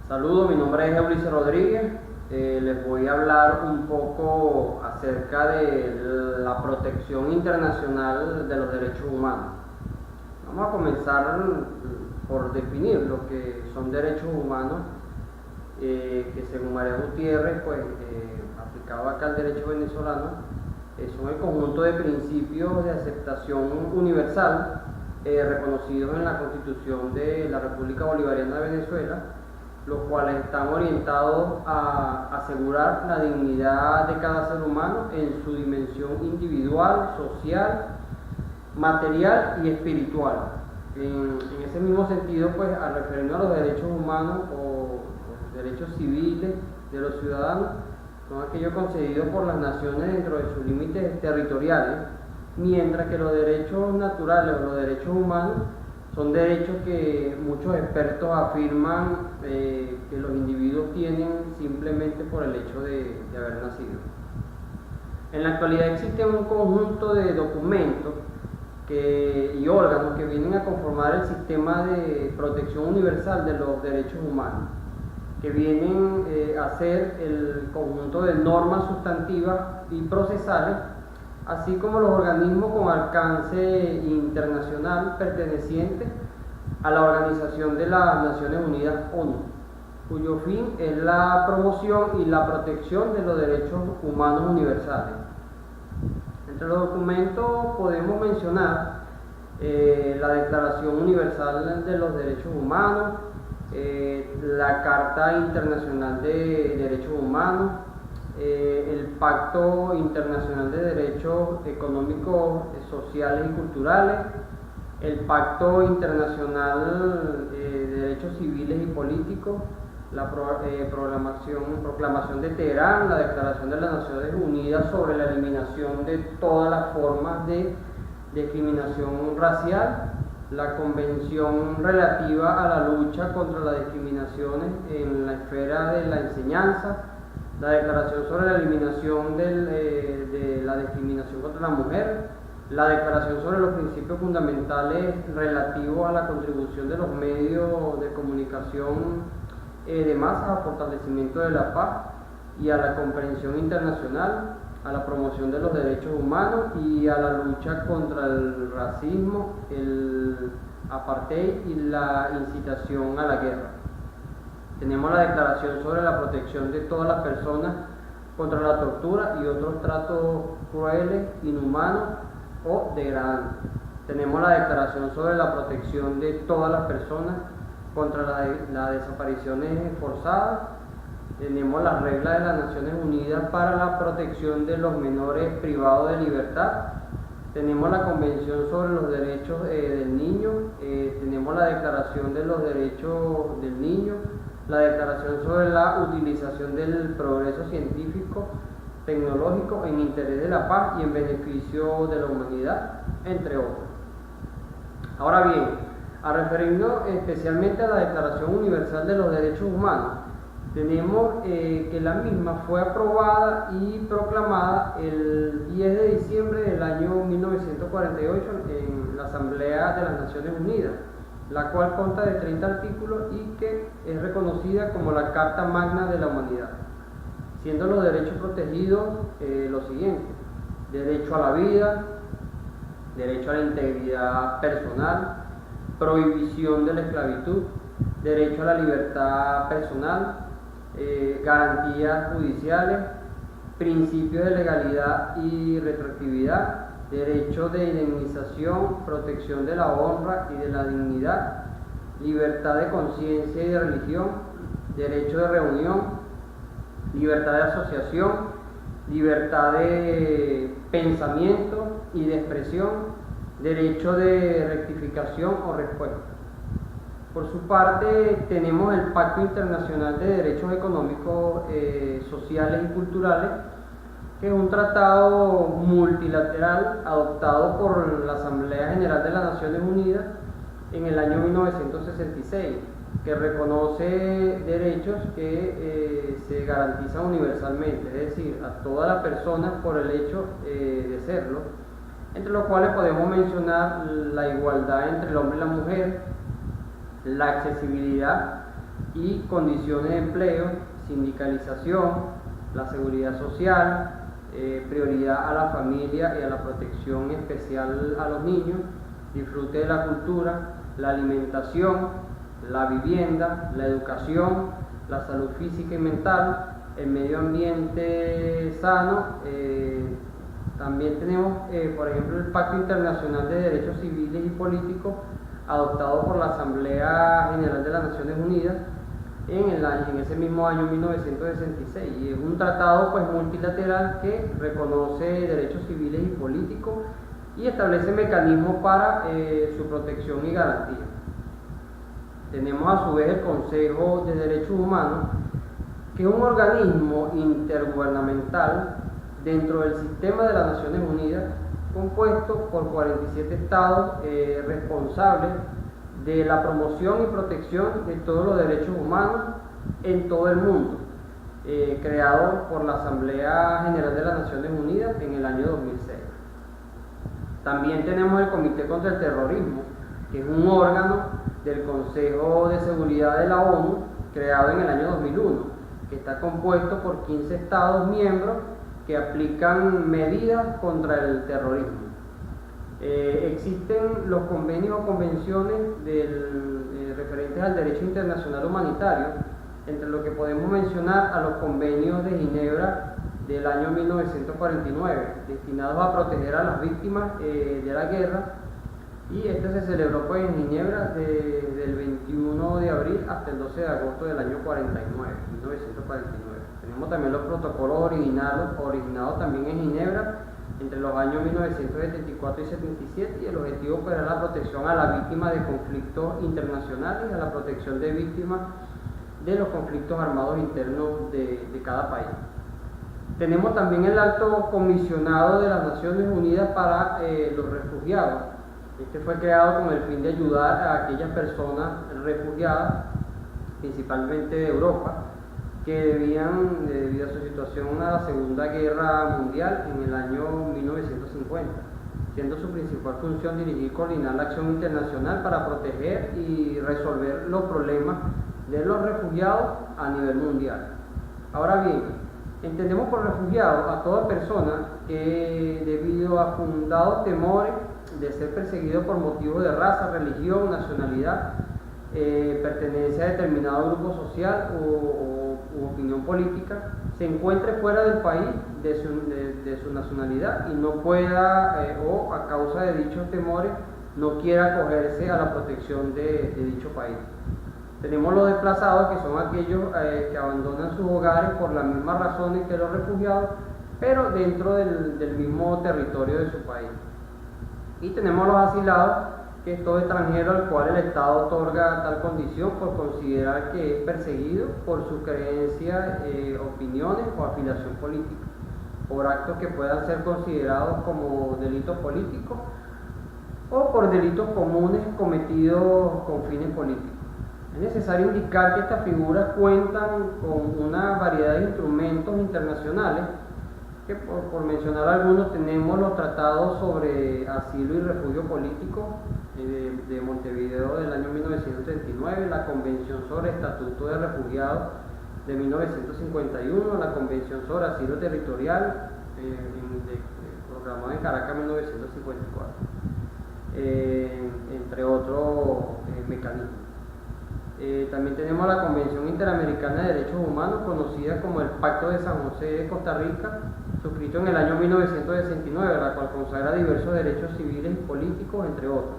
Saludos, mi nombre es Ulises Rodríguez. Les voy a hablar un poco acerca de la protección internacional de los derechos humanos. Vamos a comenzar por definir lo que son derechos humanos, que según María Gutiérrez, aplicado acá al derecho venezolano, son el conjunto de principios de aceptación universal reconocidos en la Constitución de la República Bolivariana de Venezuela, los cuales están orientados a asegurar la dignidad de cada ser humano en su dimensión individual, social, material y espiritual. En ese mismo sentido, al referirnos a los derechos humanos o los derechos civiles de los ciudadanos, son aquellos concedidos por las naciones dentro de sus límites territoriales, mientras que los derechos naturales o los derechos humanos son derechos que muchos expertos afirman que los individuos tienen simplemente por el hecho de haber nacido. En la actualidad existe un conjunto de documentos y órganos que vienen a conformar el sistema de protección universal de los derechos humanos, que vienen a ser el conjunto de normas sustantivas y procesales, así como los organismos con alcance internacional pertenecientes a la Organización de las Naciones Unidas, ONU, cuyo fin es la promoción y la protección de los derechos humanos universales. Entre los documentos podemos mencionar la Declaración Universal de los Derechos Humanos, la Carta Internacional de Derechos Humanos, el Pacto Internacional de Derechos Económicos, Sociales y Culturales, el Pacto Internacional de Derechos Civiles y Políticos, la Proclamación de Teherán, la Declaración de las Naciones Unidas sobre la eliminación de todas las formas de discriminación racial, la Convención relativa a la lucha contra las discriminaciones en la esfera de la enseñanza, la Declaración sobre la eliminación de la discriminación contra la mujer, la Declaración sobre los principios fundamentales relativos a la contribución de los medios de comunicación de masa, a fortalecimiento de la paz y a la comprensión internacional, a la promoción de los derechos humanos y a la lucha contra el racismo, el apartheid y la incitación a la guerra. Tenemos la Declaración sobre la protección de todas las personas contra la tortura y otros tratos crueles, inhumanos o degradantes. Tenemos la Declaración sobre la protección de todas las personas contra las desapariciones forzadas. Tenemos las reglas de las Naciones Unidas para la protección de los menores privados de libertad. Tenemos la Convención sobre los Derechos del Niño. Tenemos la Declaración de los Derechos del Niño, la Declaración sobre la utilización del progreso científico, tecnológico en interés de la paz y en beneficio de la humanidad, entre otros. Ahora bien, a referirnos especialmente a la Declaración Universal de los Derechos Humanos, tenemos que la misma fue aprobada y proclamada el 10 de diciembre del año 1948 en la Asamblea de las Naciones Unidas, la cual consta de 30 artículos y que es reconocida como la Carta Magna de la Humanidad, siendo los derechos protegidos los siguientes: derecho a la vida, derecho a la integridad personal, prohibición de la esclavitud, derecho a la libertad personal, garantías judiciales, principios de legalidad y retroactividad, derecho de indemnización, protección de la honra y de la dignidad, libertad de conciencia y de religión, derecho de reunión, libertad de asociación, libertad de pensamiento y de expresión, derecho de rectificación o respuesta. Por su parte, tenemos el Pacto Internacional de Derechos Económicos, Sociales y Culturales, que es un tratado multilateral adoptado por la Asamblea General de las Naciones Unidas en el año 1966, que reconoce derechos que se garantizan universalmente, es decir, a todas las personas por el hecho de serlo, entre los cuales podemos mencionar la igualdad entre el hombre y la mujer, la accesibilidad y condiciones de empleo, sindicalización, la seguridad social, prioridad a la familia y a la protección especial a los niños, disfrute de la cultura, la alimentación, la vivienda, la educación, la salud física y mental, el medio ambiente sano. También tenemos, por ejemplo, el Pacto Internacional de Derechos Civiles y Políticos, adoptado por la Asamblea General de las Naciones Unidas en ese mismo año 1966, y es un tratado pues multilateral que reconoce derechos civiles y políticos y establece mecanismos para su protección y garantía. Tenemos a su vez el Consejo de Derechos Humanos, que es un organismo intergubernamental dentro del sistema de las Naciones Unidas, compuesto por 47 estados responsables de la promoción y protección de todos los derechos humanos en todo el mundo, creado por la Asamblea General de las Naciones Unidas en el año 2006. También tenemos el Comité contra el Terrorismo, que es un órgano del Consejo de Seguridad de la ONU, creado en el año 2001, que está compuesto por 15 estados miembros que aplican medidas contra el terrorismo. Existen los convenios o convenciones referentes al derecho internacional humanitario, entre lo que podemos mencionar a los convenios de Ginebra del año 1949, destinados a proteger a las víctimas de la guerra, y este se celebró pues en Ginebra desde el 21 de abril hasta el 12 de agosto del año 1949. Tenemos también los protocolos originados también en Ginebra entre los años 1974 y 77, y el objetivo pues, era la protección a las víctimas de conflictos internacionales y a la protección de víctimas de los conflictos armados internos de cada país. Tenemos también el Alto Comisionado de las Naciones Unidas para los Refugiados. Este fue creado con el fin de ayudar a aquellas personas refugiadas, principalmente de Europa, que debían, debido a su situación, a la Segunda Guerra Mundial en el año 1950, siendo su principal función dirigir y coordinar la acción internacional para proteger y resolver los problemas de los refugiados a nivel mundial. Ahora bien, entendemos por refugiados a toda persona que, debido a fundados temores de ser perseguido por motivos de raza, religión, nacionalidad, pertenencia a determinado grupo social u opinión política, se encuentre fuera del país de su nacionalidad y no pueda, o a causa de dichos temores, no quiera acogerse a la protección de dicho país. Tenemos los desplazados, que son aquellos que abandonan sus hogares por las mismas razones que los refugiados, pero dentro del mismo territorio de su país. Y tenemos los asilados, que es todo extranjero al cual el Estado otorga tal condición por considerar que es perseguido por sus creencias, opiniones o afiliación política, por actos que puedan ser considerados como delitos políticos o por delitos comunes cometidos con fines políticos. Es necesario indicar que estas figuras cuentan con una variedad de instrumentos internacionales, que por mencionar algunos tenemos los tratados sobre asilo y refugio político de Montevideo del año 1939, la Convención sobre Estatuto de Refugiados de 1951, la Convención sobre Asilo Territorial proclamada en Caracas en 1954, entre otros mecanismos. También tenemos la Convención Interamericana de Derechos Humanos, conocida como el Pacto de San José de Costa Rica, suscrito en el año 1969, la cual consagra diversos derechos civiles y políticos, entre otros.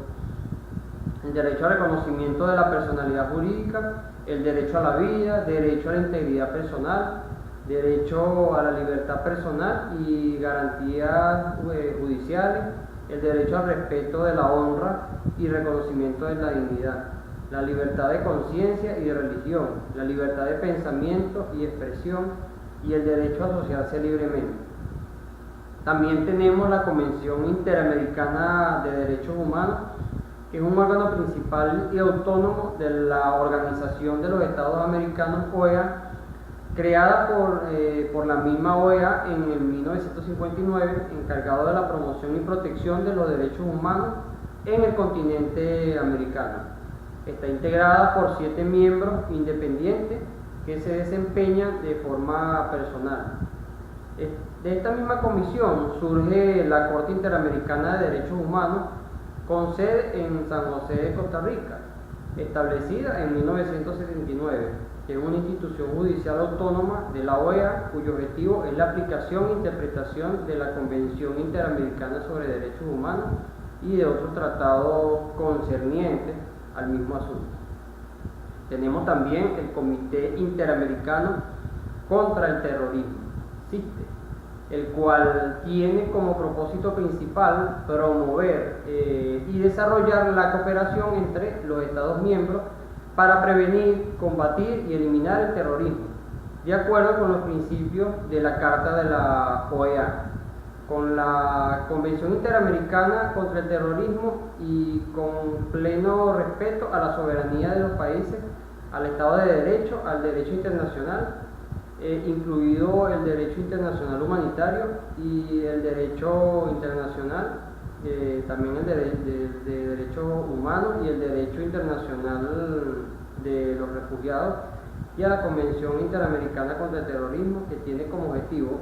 El derecho al reconocimiento de la personalidad jurídica, el derecho a la vida, derecho a la integridad personal, derecho a la libertad personal y garantías judiciales, el derecho al respeto de la honra y reconocimiento de la dignidad, la libertad de conciencia y de religión, la libertad de pensamiento y expresión y el derecho a asociarse libremente. También tenemos la Convención Interamericana de Derechos Humanos, que es un órgano principal y autónomo de la Organización de los Estados Americanos, OEA, creada por la misma OEA en el 1959, encargado de la promoción y protección de los derechos humanos en el continente americano. Está integrada por 7 miembros independientes que se desempeñan de forma personal. De esta misma comisión surge la Corte Interamericana de Derechos Humanos con sede en San José de Costa Rica, establecida en 1979, que es una institución judicial autónoma de la OEA cuyo objetivo es la aplicación e interpretación de la Convención Interamericana sobre Derechos Humanos y de otros tratados concernientes al mismo asunto. Tenemos también el Comité Interamericano contra el Terrorismo, CITE, el cual tiene como propósito principal promover y desarrollar la cooperación entre los Estados miembros para prevenir, combatir y eliminar el terrorismo, de acuerdo con los principios de la Carta de la OEA, con la Convención Interamericana contra el Terrorismo y con pleno respeto a la soberanía de los países, al Estado de Derecho, al derecho internacional, incluido el derecho internacional humanitario y el derecho internacional, también el de derecho humano y el derecho internacional de los refugiados, y a la Convención Interamericana contra el Terrorismo, que tiene como objetivo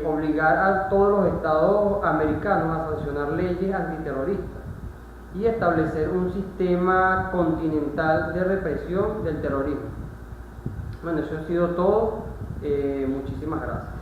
obligar a todos los estados americanos a sancionar leyes antiterroristas y establecer un sistema continental de represión del terrorismo. Bueno, eso ha sido todo. Muchísimas gracias.